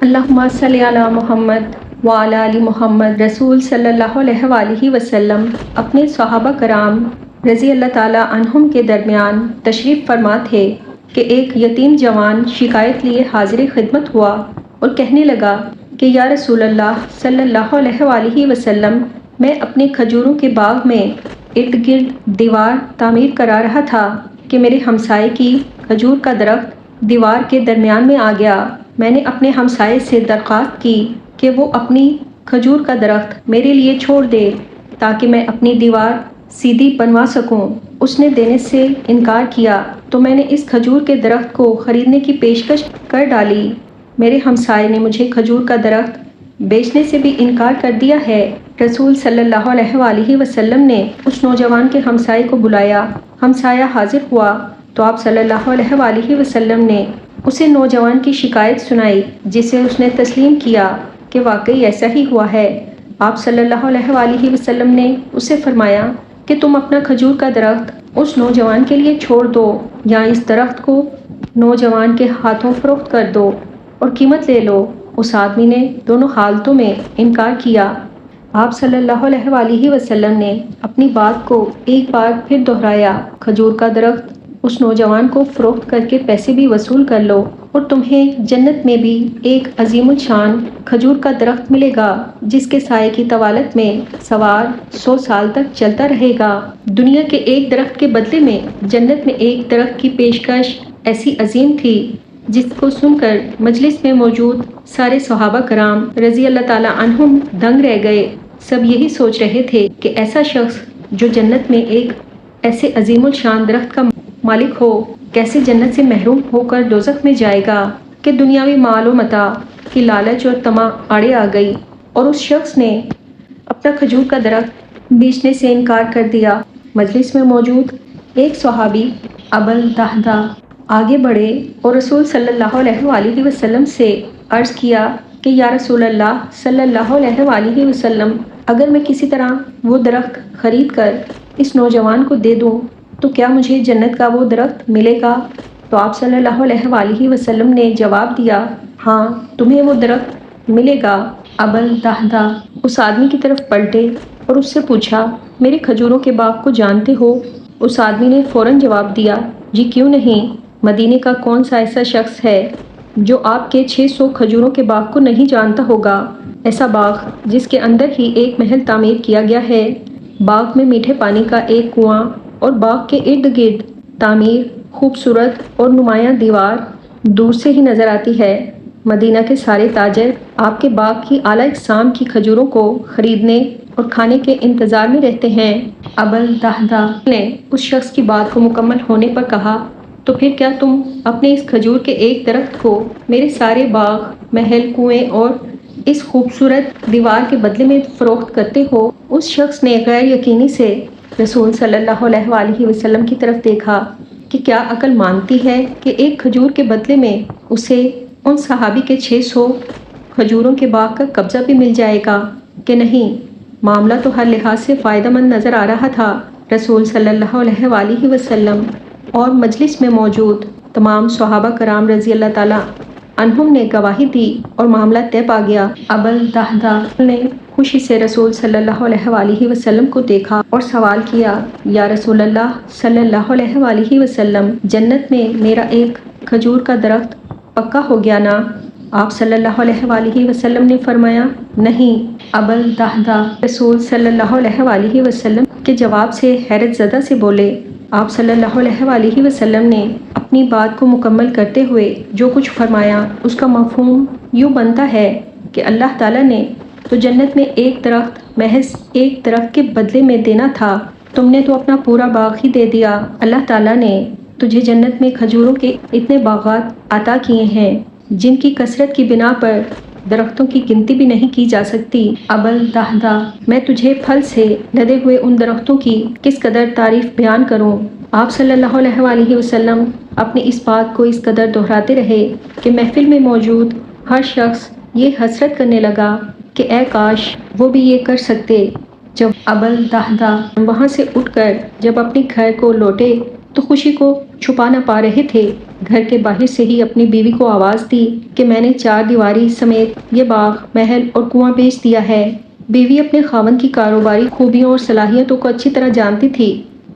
اللہم صلی علی محمد وعلی آل محمد۔ رسول صلی اللہ علیہ وآلہ وسلم اپنے صحابہ کرام رضی اللہ تعالیٰ عنہم کے درمیان تشریف فرما تھے کہ ایک یتیم جوان شکایت لیے حاضر خدمت ہوا اور کہنے لگا کہ یا رسول اللہ صلی اللہ علیہ وآلہ وسلم، میں اپنے کھجوروں کے باغ میں ارد گرد دیوار تعمیر کرا رہا تھا کہ میرے ہمسائے کی کھجور کا درخت دیوار کے درمیان میں آ گیا۔ میں نے اپنے ہمسائے سے درخواست کی کہ وہ اپنی کھجور کا درخت میرے لیے چھوڑ دے تاکہ میں اپنی دیوار سیدھی بنوا سکوں۔ اس نے دینے سے انکار کیا تو میں نے اس کھجور کے درخت کو خریدنے کی پیشکش کر ڈالی۔ میرے ہمسائے نے مجھے کھجور کا درخت بیچنے سے بھی انکار کر دیا ہے۔ رسول صلی اللہ علیہ وآلہ وسلم نے اس نوجوان کے ہمسائے کو بلایا۔ ہمسایہ حاضر ہوا تو آپ صلی اللہ علیہ وآلہ وسلم نے اسے نوجوان کی شکایت سنائی، جسے اس نے تسلیم کیا کہ واقعی ایسا ہی ہوا ہے۔ آپ صلی اللہ علیہ وآلہ وسلم نے اسے فرمایا کہ تم اپنا کھجور کا درخت اس نوجوان کے لیے چھوڑ دو یا اس درخت کو نوجوان کے ہاتھوں فروخت کر دو اور قیمت لے لو۔ اس آدمی نے دونوں حالتوں میں انکار کیا۔ آپ صلی اللہ علیہ وآلہ وسلم نے اپنی بات کو ایک بار پھر دہرایا، کھجور کا درخت اس نوجوان کو فروخت کر کے پیسے بھی وصول کر لو اور تمہیں جنت میں بھی ایک عظیم الشان کھجور کا درخت ملے گا جس کے سائے کی طوالت میں سوار 100 سال تک چلتا رہے گا۔ دنیا کے ایک درخت کے بدلے میں جنت میں ایک درخت کی پیشکش ایسی عظیم تھی جس کو سن کر مجلس میں موجود سارے صحابہ کرام رضی اللہ تعالیٰ عنہم دنگ رہ گئے۔ سب یہی سوچ رہے تھے کہ ایسا شخص جو جنت میں ایک ایسے عظیم الشان درخت کا مالک ہو، کیسے جنت سے محروم ہو کر دوزخ میں جائے گا کہ دنیاوی مال و متاع کی لالچ اور طمع آڑے آ گئی اور اس شخص نے اپنا کھجور کا درخت بیچنے سے انکار کر دیا۔ مجلس میں موجود ایک صحابی ابو الدہدہ آگے بڑھے اور رسول صلی اللہ علیہ وآلہ وسلم سے عرض کیا کہ یا رسول اللہ صلی اللہ علیہ وآلہ وسلم، اگر میں کسی طرح وہ درخت خرید کر اس نوجوان کو دے دوں تو کیا مجھے جنت کا وہ درخت ملے گا؟ تو آپ صلی اللہ علیہ وآلہ وسلم نے جواب دیا، ہاں تمہیں وہ درخت ملے گا۔ ابو الدہدہ اس آدمی کی طرف پلٹے اور اس سے پوچھا، میرے کھجوروں کے باغ کو جانتے ہو؟ اس آدمی نے فوراً جواب دیا، جی کیوں نہیں، مدینے کا کون سا ایسا شخص ہے جو آپ کے 600 کھجوروں کے باغ کو نہیں جانتا ہوگا؟ ایسا باغ جس کے اندر ہی ایک محل تعمیر کیا گیا ہے، باغ میں میٹھے پانی کا ایک کنواں اور باغ کے ارد گرد تعمیر خوبصورت اور نمایاں دیوار دور سے ہی نظر آتی ہے۔ مدینہ کے سارے تاجر آپ کے باغ کی اعلیٰ اقسام کی کھجوروں کو خریدنے اور کھانے کے انتظار میں رہتے ہیں۔ ابو الدہدہ نے اس شخص کی بات کو مکمل ہونے پر کہا، تو پھر کیا تم اپنے اس کھجور کے ایک درخت کو میرے سارے باغ، محل، کنویں اور اس خوبصورت دیوار کے بدلے میں فروخت کرتے ہو؟ اس شخص نے غیر یقینی سے رسول صلی اللہ علیہ وآلہ وسلم کی طرف دیکھا کہ کیا عقل مانتی ہے کہ ایک کھجور کے بدلے میں اسے ان صحابی کے 600 کھجوروں کے باغ کا قبضہ بھی مل جائے گا کہ نہیں؟ معاملہ تو ہر لحاظ سے فائدہ مند نظر آ رہا تھا۔ رسول صلی اللہ علیہ وآلہ وسلم اور مجلس میں موجود تمام صحابہ کرام رضی اللہ تعالیٰ عنہم نے گواہی دی اور معاملہ طے پا گیا۔ ابو الدہدہ نے خوشی سے رسول صلی اللہ علیہ وآلہ وسلم کو دیکھا اور سوال کیا، یا رسول اللہ صلی اللہ علیہ وآلہ وسلم، جنت میں میرا ایک کھجور کا درخت پکا ہو گیا نا؟ آپ صلی اللہ علیہ وآلہ وسلم نے فرمایا، نہیں۔ ابو الدہدہ رسول صلی اللہ علیہ وآلہ وسلم کے جواب سے حیرت زدہ سے بولے۔ آپ صلی اللہ علیہ وآلہ وسلم نے اپنی بات کو مکمل کرتے ہوئے جو کچھ فرمایا اس کا مفہوم یوں بنتا ہے کہ اللہ تعالیٰ نے تو جنت میں ایک درخت محض ایک درخت کے بدلے میں دینا تھا، تم نے تو اپنا پورا باغ ہی دے دیا۔ اللہ تعالیٰ نے تجھے جنت میں کھجوروں کے اتنے باغات عطا کیے ہیں جن کی کثرت کی بنا پر درختوں کی گنتی بھی نہیں کی جا سکتی۔ ابو الدہدہ، میں تجھے پھل سے لدے ہوئے ان درختوں کی کس قدر تعریف بیان کروں؟ آپ صلی اللہ علیہ وآلہ وسلم اپنی اس بات کو اس قدر دہراتے رہے کہ محفل میں موجود ہر شخص یہ حسرت کرنے لگا کہ اے کاش وہ بھی یہ کر سکتے۔ جب ابو الدہدہ وہاں سے اٹھ کر جب اپنے گھر کو لوٹے تو خوشی کو چھپا نہ پا رہے تھے۔ گھر کے باہر سے ہی اپنی بیوی کو آواز دی کہ میں نے 4 دیواری سمیت یہ باغ، محل اور کنواں بیچ دیا ہے۔ بیوی اپنے خاوند کی کاروباری خوبیوں اور صلاحیتوں کو اچھی طرح جانتی تھی۔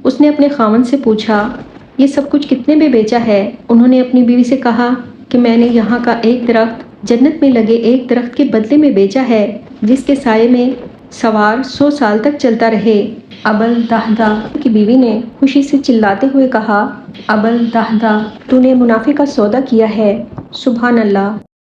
اس نے اپنے خاوند سے پوچھا، یہ سب کچھ کتنے میں بیچا ہے؟ انہوں نے اپنی بیوی سے کہا کہ میں نے یہاں کا ایک درخت جنت میں لگے ایک درخت کے بدلے میں بیچا ہے، جس کے سائے میں سوار 100 سال تک چلتا رہے۔ ابا الدہداء کی بیوی نے خوشی سے چلاتے ہوئے کہا، ابا الدہداء، تو نے منافع کا سودا کیا ہے، سبحان اللہ!